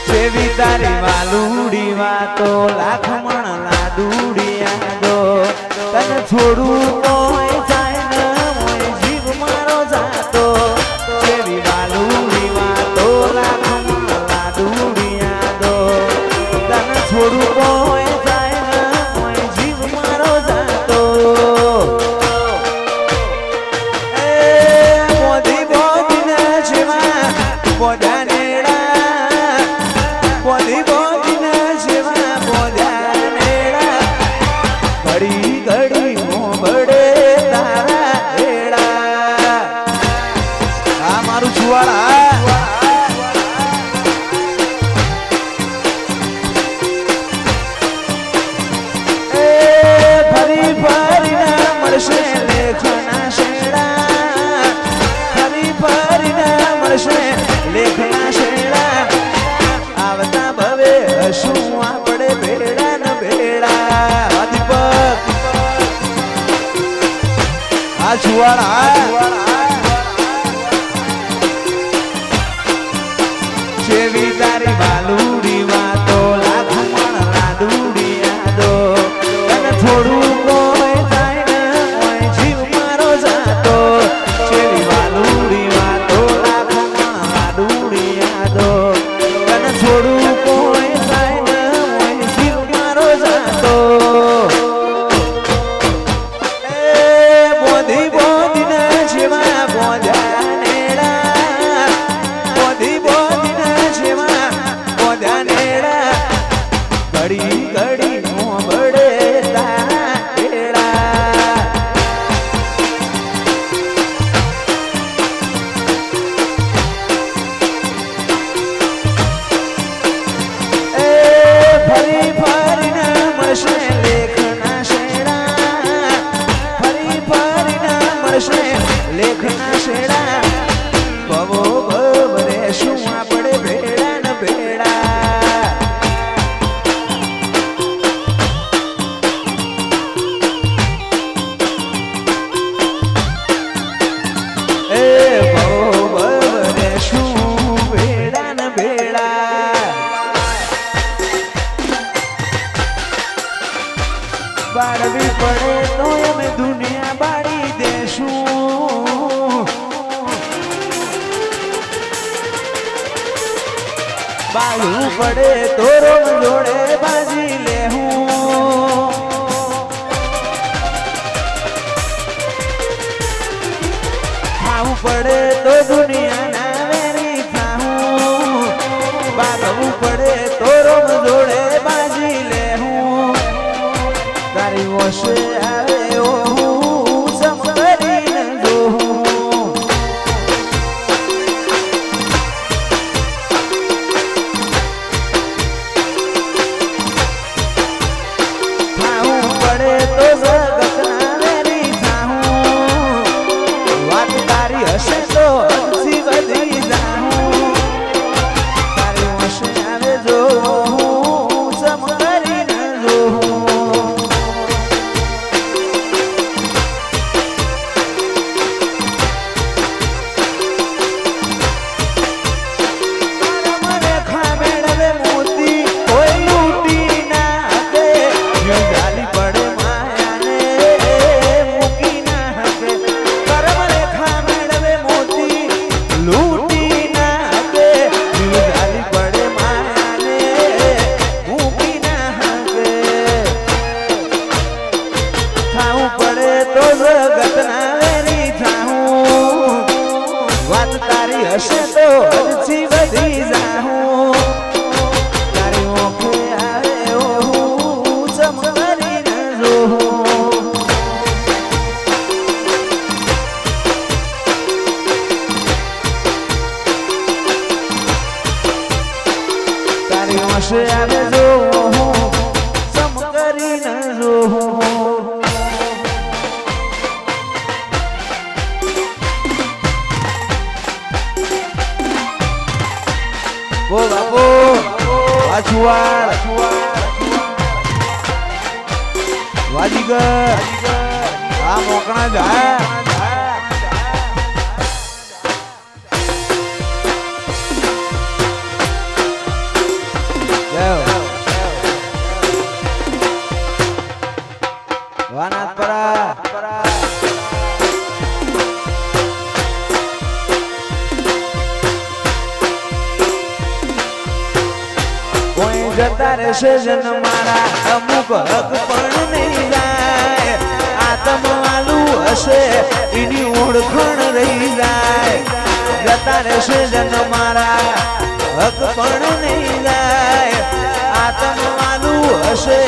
જેવી તારી વાલુડી વાતો લાખમણ લાડુડી યાદો તને છોડું તોય જાય ને મોય જીવ મારો જાતો જેવી વાલુડી વાતો લાખમણ લાડુડી યાદો તને છોડું તોય જાય ને મોય જીવ મારો જાતો એ મોદી બોદીને જેવા બોધાનેડા બોધી બોધીને જેવા બોધાનેડા ઘડી ઘડી મોબડે તારા હેડા આ મારું છુવાડા એ ફરી ફરીને મળશે લેખના શેડા ફરી ફરીને મળશે લેખના શેડા આવતા ભવે શું આપણે ભેડા ન ભેડા દીપક આ છુવાડા જેવી તારી વાલુડી વાતો લાખમણ લાડુડી યાદો તને થોડું કોઈ થાય ને કોઈ જીવ મારો જાતો જેવી વાલુડી વાતો લાખમણ લાડુડી યાદો તને થોડું કોઈ થાય ને કોઈ જીવ મારો જાતો એ બોધી બોધીને જેવા બોધાનેડા બોધી બોધીને જેવા બોધાનેડા ઘડી ઘડી મોબડે તારા હેડા એ ફરી ફરીને મળશે લેખના શેડા ફરી ફરીને મળશે લેખના શેડા ભવો ભવરે શું આપણે ભેડા ન ભેડા એ ભવો ભવરે શું ભેડા ન ભેડા બાળવી પડે તો અમે દુનિયા બાળી દેશું બાળવું પડે તો રોગ જોડે બાજી લેવું ખાવું પડે તો દુનિયાના વેરી થાવું બાળવું પડે તો રોગ જોડે બાજી લેવું તારી વશે આવે હું સમ કરીને જોઉં થાવું પડે તો જગતના વેરી થાવું વાત તારી હશે તો હજી વધી જાઉં તારી વશે આવે જો હું સમ કરીને જોઉં હશે તો હજી વધી જાઉં તારી ઓખે આવે હું ચમ કરીને જોઉં તારી ઓશે આવે જો ચમ કરીને જોઉં ઓ બાપુ વાછુવાડ વાજીગર આ મોકણા જાય જતા રહેશે જન મારા અમુક હક પણ નહીં જાય આતમ વાલું હશે એની ઓળખણ રહી જાય જતા રહેશે જન મારા હક પણ નહીં જાય આતમ વાલું હશે